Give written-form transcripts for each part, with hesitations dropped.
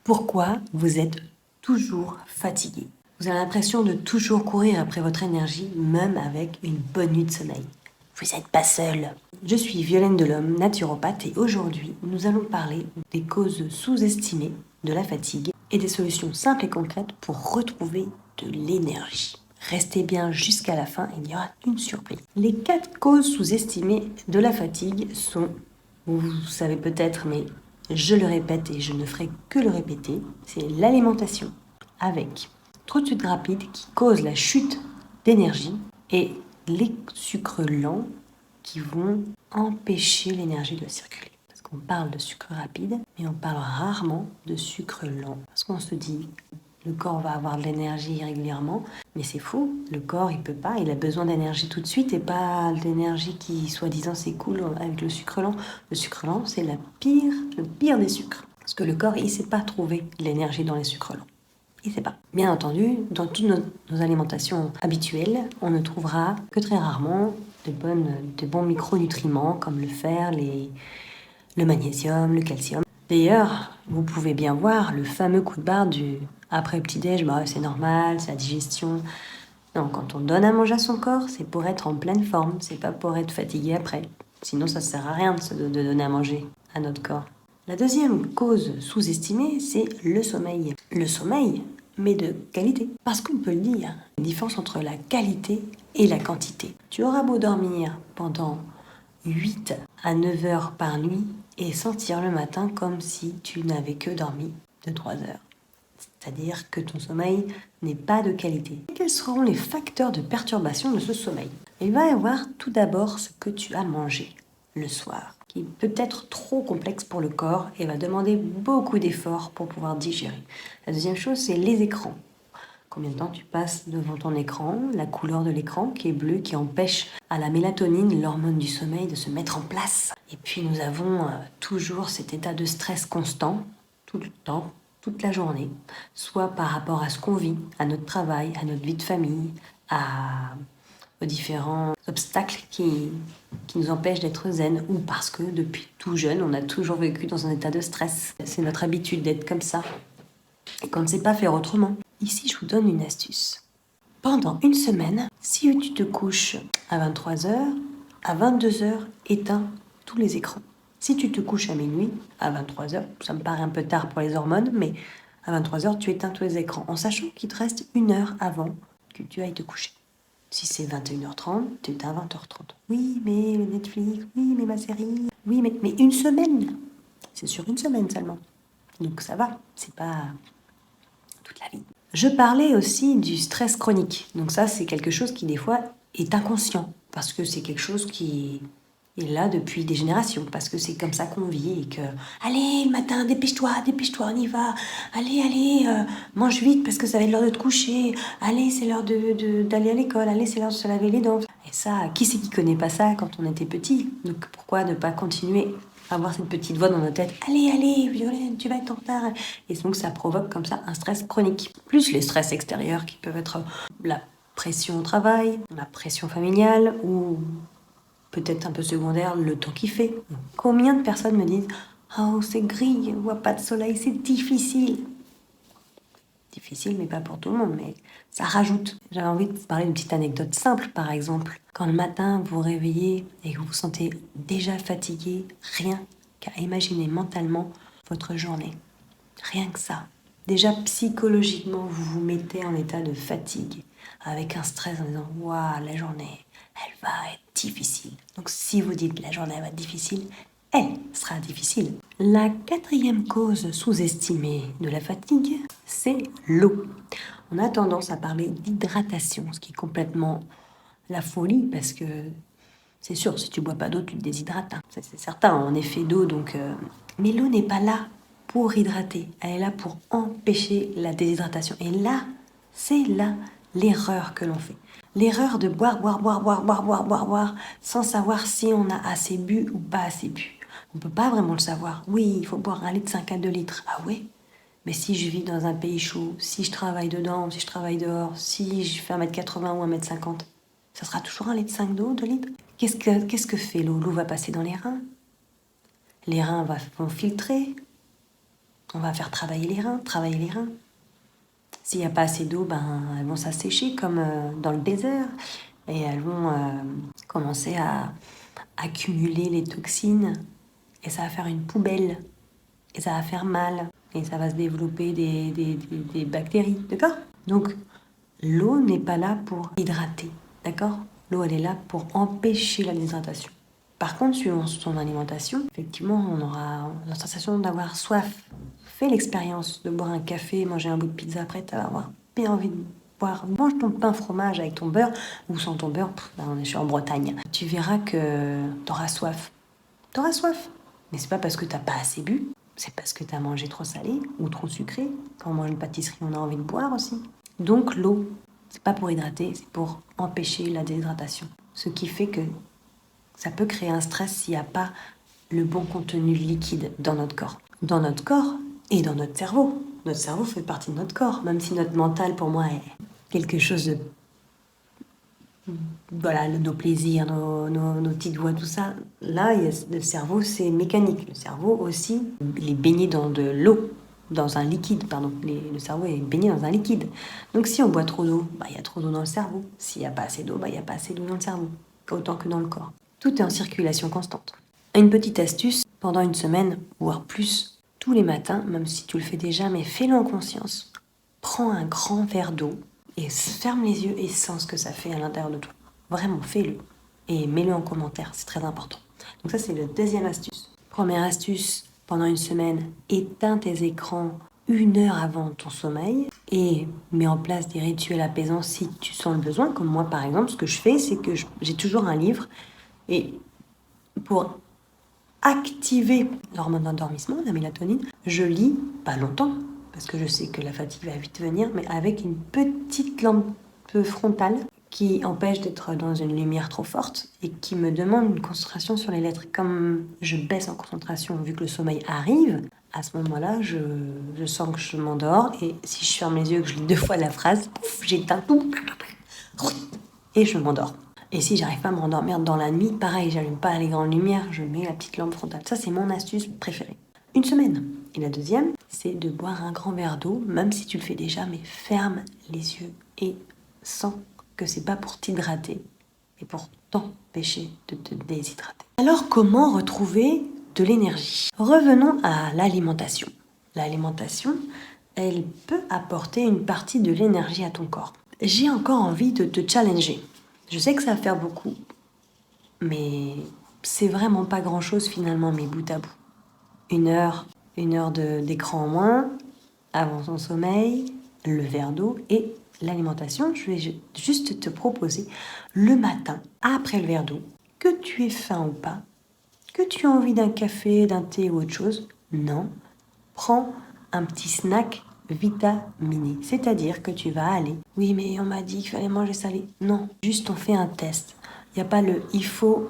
Pourquoi vous êtes toujours fatigué? Vous avez l'impression de toujours courir après votre énergie, même avec une bonne nuit de sommeil. Vous n'êtes pas seul. Je suis Violaine Delhomme, naturopathe, et aujourd'hui, nous allons parler des causes sous-estimées de la fatigue et des solutions simples et concrètes pour retrouver de l'énergie. Restez bien jusqu'à la fin, il y aura une surprise. Les 4 causes sous-estimées de la fatigue sont, vous savez peut-être, mais je le répète et je ne ferai que le répéter, c'est l'alimentation avec trop de sucre rapide qui cause la chute d'énergie et les sucres lents qui vont empêcher l'énergie de circuler. Parce qu'on parle de sucre rapide, mais on parle rarement de sucre lent. Parce qu'on se dit, le corps va avoir de l'énergie régulièrement, mais c'est faux. Le corps, il peut pas, il a besoin d'énergie tout de suite et pas d'énergie qui, soi-disant, s'écoule avec le sucre lent. Le sucre lent, c'est le pire des sucres. Parce que le corps, il sait pas trouver l'énergie dans les sucres lents. Il sait pas. Bien entendu, dans toutes nos alimentations habituelles, on ne trouvera que très rarement de bons micronutriments comme le fer, le magnésium, le calcium. D'ailleurs, vous pouvez bien voir le fameux coup de barre du après le petit-déj, c'est normal, c'est la digestion. Non, quand on donne à manger à son corps, c'est pour être en pleine forme, c'est pas pour être fatigué après. Sinon, ça sert à rien de donner à manger à notre corps. La deuxième cause sous-estimée, c'est le sommeil. Le sommeil, mais de qualité. Parce qu'on peut le dire, la différence entre la qualité et la quantité. Tu auras beau dormir pendant 8 à 9 heures par nuit et sentir le matin comme si tu n'avais que dormi de 3 heures. C'est-à-dire que ton sommeil n'est pas de qualité. Quels seront les facteurs de perturbation de ce sommeil? Il va y avoir tout d'abord ce que tu as mangé le soir, qui peut être trop complexe pour le corps et va demander beaucoup d'efforts pour pouvoir digérer. La deuxième chose, c'est les écrans. Combien de temps tu passes devant ton écran, la couleur de l'écran qui est bleue, qui empêche à la mélatonine, l'hormone du sommeil, de se mettre en place. Et puis nous avons toujours cet état de stress constant, tout le temps, toute la journée, soit par rapport à ce qu'on vit, à notre travail, à notre vie de famille, aux différents obstacles qui nous empêchent d'être zen, ou parce que depuis tout jeune, on a toujours vécu dans un état de stress. C'est notre habitude d'être comme ça, et qu'on ne sait pas faire autrement. Ici, je vous donne une astuce. Pendant une semaine, si tu te couches à 23h, à 22h, éteins tous les écrans. Si tu te couches à minuit, à 23h, ça me paraît un peu tard pour les hormones, mais à 23h, tu éteins tous les écrans, en sachant qu'il te reste 1 heure avant que tu ailles te coucher. Si c'est 21h30, tu éteins à 20h30. Oui, mais le Netflix, oui, mais ma série, oui, mais une semaine. C'est sur une semaine seulement. Donc ça va, c'est pas toute la vie. Je parlais aussi du stress chronique. Donc ça, c'est quelque chose qui, des fois, est inconscient. Parce que c'est quelque chose qui est là depuis des générations. Parce que c'est comme ça qu'on vit et que... Allez, le matin, dépêche-toi, on y va. Allez, mange vite parce que ça va être l'heure de te coucher. Allez, c'est l'heure d'aller à l'école. Allez, c'est l'heure de se laver les dents. Et ça, qui c'est qui connaît pas ça quand on était petit? Donc pourquoi ne pas continuer à avoir cette petite voix dans notre tête? Allez, Violaine, tu vas être en retard. Et donc ça provoque comme ça un stress chronique. Plus les stress extérieurs qui peuvent être la pression au travail, la pression familiale ou peut-être un peu secondaire, le temps qu'il fait. Combien de personnes me disent « Oh, c'est gris, on voit pas de soleil, c'est difficile ». Difficile, mais pas pour tout le monde, mais ça rajoute. J'avais envie de vous parler d'une petite anecdote simple, par exemple. Quand le matin, vous vous réveillez et que vous vous sentez déjà fatigué, rien qu'à imaginer mentalement votre journée. Rien que ça. Déjà, psychologiquement, vous vous mettez en état de fatigue, avec un stress en disant « Waouh, la journée, elle va être difficile ». Donc si vous dites « la journée va être difficile », elle sera difficile. La 4e cause sous-estimée de la fatigue, c'est l'eau. On a tendance à parler d'hydratation, ce qui est complètement la folie, parce que c'est sûr, si tu bois pas d'eau, tu te déshydrates. Hein. C'est certain, on est fait d'eau, donc... Mais l'eau n'est pas là pour hydrater, elle est là pour empêcher la déshydratation. Et là, c'est là l'erreur que l'on fait. L'erreur de boire, sans savoir si on a assez bu ou pas assez bu. On ne peut pas vraiment le savoir. Oui, il faut boire 1,5 litre à 2 litres. Ah ouais? Mais si je vis dans un pays chaud, si je travaille dedans, si je travaille dehors, si je fais 1,80 m ou 1,50 m, ça sera toujours 1,5 litre d'eau, 2 litres? Qu'est-ce que fait l'eau? L'eau va passer dans les reins. Les reins vont filtrer. On va faire travailler les reins, travailler les reins. S'il n'y a pas assez d'eau, elles vont s'assécher comme dans le désert et elles vont commencer à accumuler les toxines et ça va faire une poubelle et ça va faire mal et ça va se développer des bactéries, d'accord? Donc, l'eau n'est pas là pour hydrater, d'accord? L'eau, elle est là pour empêcher la déshydratation. Par contre, suivant son alimentation, effectivement, on aura la sensation d'avoir soif. Fais l'expérience de boire un café, manger un bout de pizza après, tu vas avoir bien envie de boire. Mange ton pain fromage avec ton beurre ou sans ton beurre, je suis en Bretagne. Tu verras que tu auras soif. Tu auras soif. Mais c'est pas parce que tu n'as pas assez bu, c'est parce que tu as mangé trop salé ou trop sucré. Quand on mange une pâtisserie, on a envie de boire aussi. Donc l'eau, c'est pas pour hydrater, c'est pour empêcher la déshydratation. Ce qui fait que ça peut créer un stress s'il n'y a pas le bon contenu liquide dans notre corps. Dans notre corps et dans notre cerveau. Notre cerveau fait partie de notre corps, même si notre mental, pour moi, est quelque chose de... Voilà, nos plaisirs, nos petites voix, tout ça. Là, le cerveau, c'est mécanique. Le cerveau aussi, il est baigné dans de l'eau, dans un liquide, pardon. Le cerveau est baigné dans un liquide. Donc si on boit trop d'eau, il y a trop d'eau dans le cerveau. S'il n'y a pas assez d'eau, il n'y a pas assez d'eau dans le cerveau. Autant que dans le corps. Tout est en circulation constante. Une petite astuce, pendant une semaine, voire plus, tous les matins, même si tu le fais déjà, mais fais-le en conscience. Prends un grand verre d'eau et ferme les yeux et sens ce que ça fait à l'intérieur de toi. Vraiment, fais-le. Et mets-le en commentaire, c'est très important. Donc ça, c'est la deuxième astuce. Première astuce, pendant une semaine, éteins tes écrans 1 heure avant ton sommeil et mets en place des rituels apaisants si tu sens le besoin. Comme moi, par exemple, ce que je fais, c'est que j'ai toujours un livre et pour activer l'hormone d'endormissement, la mélatonine, je lis pas longtemps, parce que je sais que la fatigue va vite venir, mais avec une petite lampe frontale qui empêche d'être dans une lumière trop forte et qui me demande une concentration sur les lettres. Comme je baisse en concentration vu que le sommeil arrive, à ce moment-là, je sens que je m'endors et si je ferme les yeux et que je lis 2 fois la phrase, j'éteins tout et je m'endors. Et si j'arrive pas à me rendormir dans la nuit, pareil, j'allume pas les grandes lumières, je mets la petite lampe frontale. Ça, c'est mon astuce préférée. Une semaine. Et la deuxième, c'est de boire un grand verre d'eau, même si tu le fais déjà, mais ferme les yeux et sens que c'est pas pour t'hydrater, mais pour t'empêcher de te déshydrater. Alors, comment retrouver de l'énergie? Revenons à l'alimentation. L'alimentation, elle peut apporter une partie de l'énergie à ton corps. J'ai encore envie de te challenger. Je sais que ça va faire beaucoup, mais c'est vraiment pas grand-chose finalement, mis bout à bout. 1 heure d'écran en moins, avant son sommeil, le verre d'eau et l'alimentation. Je vais juste te proposer le matin, après le verre d'eau, que tu aies faim ou pas, que tu as envie d'un café, d'un thé ou autre chose, non, prends un petit snack vitaminé. C'est-à-dire que tu vas aller. Oui, mais on m'a dit qu'il fallait manger salé. Non, juste on fait un test. Il n'y a pas le il faut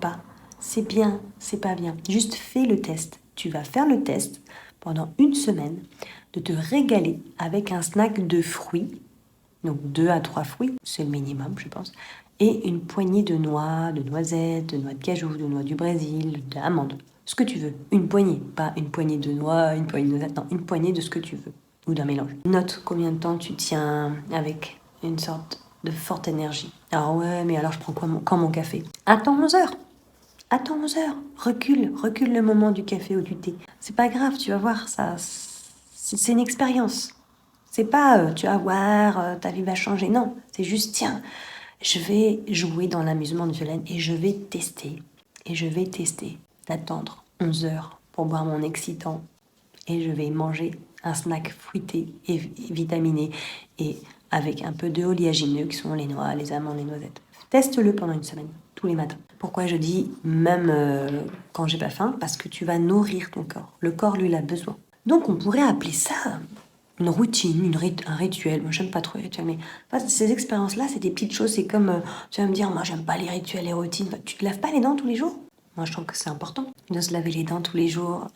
pas. C'est bien, c'est pas bien. Juste fais le test. Tu vas faire le test pendant une semaine de te régaler avec un snack de fruits. Donc 2 à 3 fruits, c'est le minimum, je pense. Et une poignée de noix, de noisettes, de noix de cajou, de noix du Brésil, d'amandes. Ce que tu veux. Une poignée. Pas une poignée de noix, une poignée de noisettes. Non, une poignée de ce que tu veux. Ou d'un mélange. Note combien de temps tu tiens avec une sorte de forte énergie. Ah ouais, mais alors je prends quand mon café? Attends 11 heures. Attends 11 heures. Recule le moment du café ou du thé. C'est pas grave, tu vas voir, ça. C'est une expérience. C'est pas tu vas voir, ta vie va changer. Non, c'est juste tiens, je vais jouer dans l'amusement de Violaine et je vais tester. Et je vais tester d'attendre 11 heures pour boire mon excitant. Et je vais manger un snack fruité et vitaminé et avec un peu de oléagineux qui sont les noix, les amandes, les noisettes. Teste-le pendant une semaine, tous les matins. Pourquoi je dis même quand j'ai pas faim? Parce que tu vas nourrir ton corps. Le corps, lui, il a besoin. Donc on pourrait appeler ça une routine, un rituel. Moi, j'aime pas trop les rituels, mais ces expériences-là, c'est des petites choses. C'est comme, tu vas me dire, moi, j'aime pas les rituels, les routines. Tu te laves pas les dents tous les jours? Moi, je trouve que c'est important de se laver les dents tous les jours,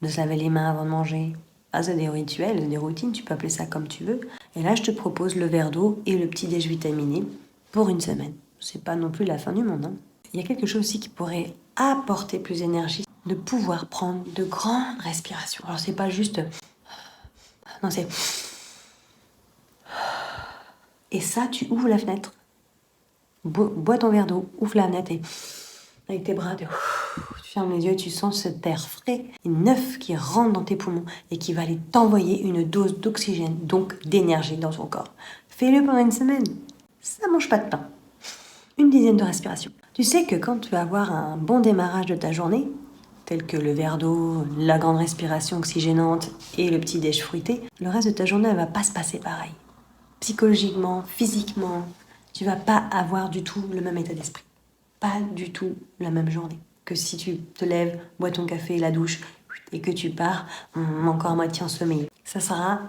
de se laver les mains avant de manger. Ah, c'est des rituels, c'est des routines, tu peux appeler ça comme tu veux. Et là, je te propose le verre d'eau et le petit déj vitaminé pour une semaine. C'est pas non plus la fin du monde, hein. Il y a quelque chose aussi qui pourrait apporter plus d'énergie. de pouvoir prendre de grandes respirations. Alors c'est pas juste... Non, c'est... Et ça, tu ouvres la fenêtre. Bois ton verre d'eau, ouvre la fenêtre et avec tes bras, tu fermes les yeux et tu sens cet air frais et neuf qui rentre dans tes poumons et qui va aller t'envoyer une dose d'oxygène, donc d'énergie dans ton corps. Fais-le pendant une semaine. Ça mange pas de pain. Une dizaine de respirations. Tu sais que quand tu vas avoir un bon démarrage de ta journée, tel que le verre d'eau, la grande respiration oxygénante et le petit déj fruité, le reste de ta journée ne va pas se passer pareil. Psychologiquement, physiquement, tu vas pas avoir du tout le même état d'esprit. Pas du tout la même journée. Que si tu te lèves, bois ton café, la douche, et que tu pars encore à moitié ensommeillé. Ça sera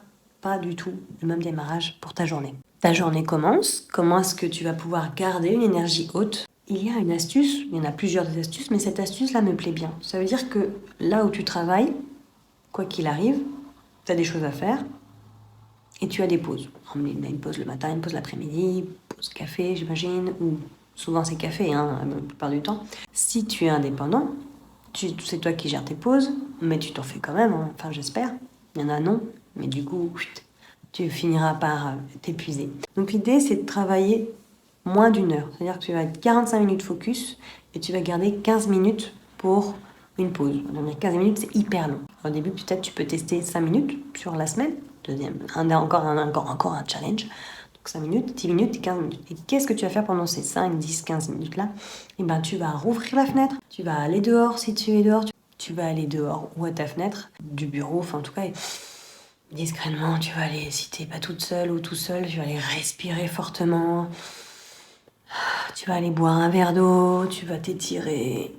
pas du tout le même démarrage pour ta journée. Ta journée commence. Comment est-ce que tu vas pouvoir garder une énergie haute? Il y a une astuce, il y en a plusieurs des astuces, mais cette astuce-là me plaît bien. Ça veut dire que là où tu travailles, quoi qu'il arrive, tu as des choses à faire et tu as des pauses. Une pause le matin, une pause l'après-midi, pause café, j'imagine, ou souvent c'est café, la plupart du temps. Si tu es indépendant, c'est toi qui gères tes pauses, mais tu t'en fais quand même, enfin j'espère. Il y en a non, mais du coup, tu finiras par t'épuiser. Donc l'idée, c'est de travailler moins d'une heure. C'est-à-dire que tu vas être 45 minutes focus et tu vas garder 15 minutes pour une pause. Donc 15 minutes, c'est hyper long. Au début, peut-être tu peux tester 5 minutes sur la semaine. Encore un challenge. Donc 5 minutes, 10 minutes et 15 minutes. Et qu'est-ce que tu vas faire pendant ces 5, 10, 15 minutes-là? Eh bien, tu vas rouvrir la fenêtre. Tu vas aller dehors si tu es dehors. Tu vas aller dehors ou à ta fenêtre, du bureau, enfin en tout cas... Discrètement, tu vas aller, si t'es pas toute seule ou tout seul, tu vas aller respirer fortement. Tu vas aller boire un verre d'eau, tu vas t'étirer.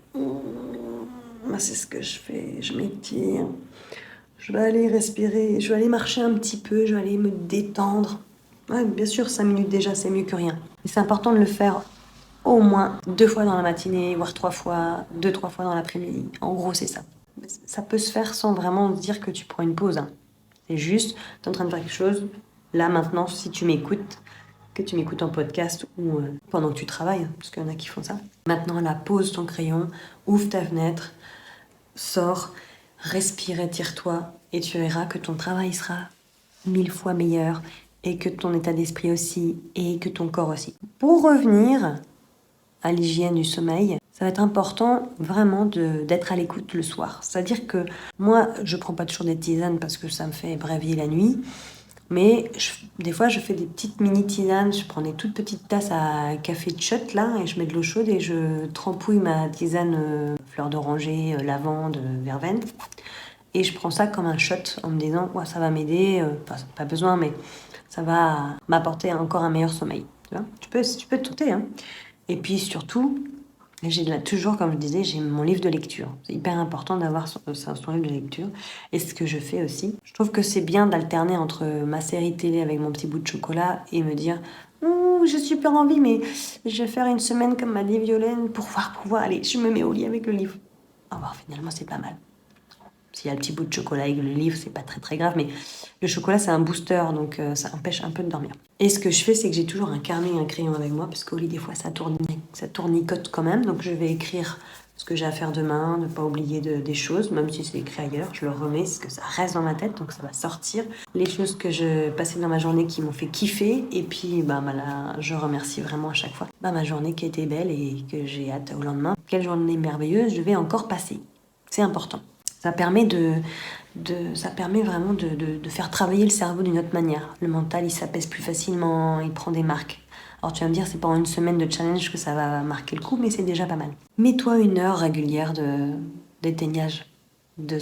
C'est ce que je fais, je m'étire. Je vais aller respirer, je vais aller marcher un petit peu, je vais aller me détendre. Ouais, bien sûr, 5 minutes déjà, c'est mieux que rien. Et c'est important de le faire au moins 2 fois dans la matinée, voire 3 fois, 2-3 fois dans l'après-midi. En gros, c'est ça. Ça peut se faire sans vraiment dire que tu prends une pause. C'est juste, tu es en train de faire quelque chose, là, maintenant, si tu m'écoutes, que tu m'écoutes en podcast ou pendant que tu travailles, parce qu'il y en a qui font ça. Maintenant, là, pose ton crayon, ouvre ta fenêtre, sors, respire, étire-toi, et tu verras que ton travail sera 1000 fois meilleur, et que ton état d'esprit aussi, et que ton corps aussi. Pour revenir à l'hygiène du sommeil, ça va être important vraiment d'être à l'écoute le soir. C'est-à-dire que moi, je prends pas toujours des tisanes parce que ça me fait bréviller la nuit. Mais des fois, je fais des petites mini tisanes. Je prends des toutes petites tasses à café de shot là et je mets de l'eau chaude et je trempouille ma tisane fleur d'oranger, lavande, verveine. Et je prends ça comme un shot en me disant ouais, ça va m'aider. Enfin, pas besoin, mais ça va m'apporter encore un meilleur sommeil. Tu vois, tu peux te tenter. Hein. Et puis surtout, j'ai toujours, comme je disais, j'ai mon livre de lecture. C'est hyper important d'avoir son livre de lecture. Et ce que je fais aussi, je trouve que c'est bien d'alterner entre ma série télé avec mon petit bout de chocolat et me dire ouh, j'ai super envie, mais je vais faire une semaine comme m'a dit Violaine pour pouvoir aller. Je me mets au lit avec le livre. Alors finalement, c'est pas mal. S'il y a le petit bout de chocolat avec le livre, c'est pas très très grave, mais le chocolat c'est un booster, donc ça empêche un peu de dormir. Et ce que je fais, c'est que j'ai toujours un carnet et un crayon avec moi, parce qu'au lit des fois ça tournicote quand même, donc je vais écrire ce que j'ai à faire demain, ne pas oublier des choses, même si c'est écrit ailleurs, je le remets, parce que ça reste dans ma tête, donc ça va sortir. Les choses que je passais dans ma journée qui m'ont fait kiffer, et puis là, je remercie vraiment à chaque fois ma journée qui était belle et que j'ai hâte au lendemain. Quelle journée merveilleuse je vais encore passer. C'est important. Ça permet vraiment de faire travailler le cerveau d'une autre manière. Le mental, il s'apaise plus facilement, il prend des marques. Alors tu vas me dire, c'est pendant une semaine de challenge que ça va marquer le coup, mais c'est déjà pas mal. Mets-toi une heure régulière d'éteignage, de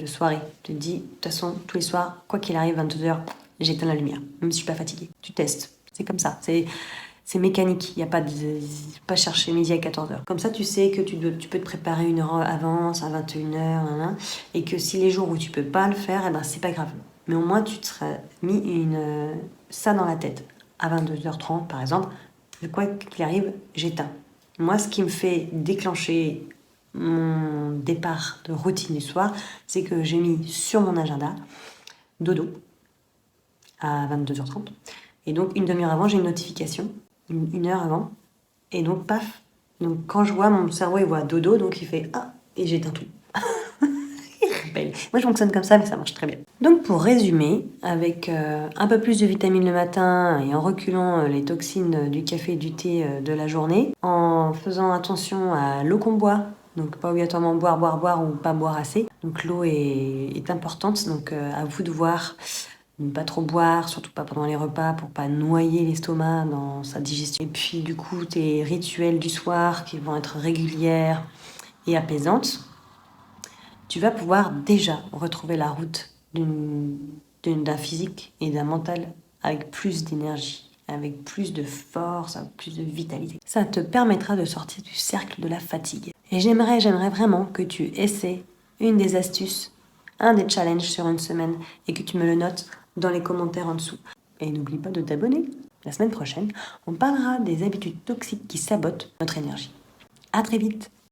soirée. Tu te dis, de toute façon, tous les soirs, quoi qu'il arrive, 22h, j'éteins la lumière, même si je suis pas fatiguée. Tu testes. C'est comme ça. C'est mécanique, il n'y a pas de pas chercher midi à 14h. Comme ça, tu sais que tu peux te préparer une heure avant, à 21h, et que si les jours où tu peux pas le faire, c'est pas grave. Mais au moins, tu te seras mis ça dans la tête. À 22h30, par exemple, quoi qu'il arrive, j'éteins. Moi, ce qui me fait déclencher mon départ de routine du soir, c'est que j'ai mis sur mon agenda dodo à 22h30. Et donc, une demi-heure avant, j'ai une notification. Une heure avant, et donc paf. Donc quand je vois mon cerveau, il voit dodo, donc il fait ah, et j'éteins tout. Moi je fonctionne comme ça, mais ça marche très bien. Donc pour résumer, avec un peu plus de vitamines le matin et en reculant les toxines du café et du thé de la journée, en faisant attention à l'eau qu'on boit, donc pas obligatoirement boire ou pas boire assez. Donc l'eau est importante, donc à vous de voir, ne pas trop boire, surtout pas pendant les repas pour pas noyer l'estomac dans sa digestion. Et puis du coup tes rituels du soir qui vont être régulières et apaisantes, tu vas pouvoir déjà retrouver la route d'un physique et d'un mental avec plus d'énergie, avec plus de force, avec plus de vitalité. Ça te permettra de sortir du cercle de la fatigue. Et j'aimerais vraiment que tu essaies une des astuces, un des challenges sur une semaine et que tu me le notes dans les commentaires en dessous. Et n'oublie pas de t'abonner. La semaine prochaine, on parlera des habitudes toxiques qui sabotent notre énergie. À très vite!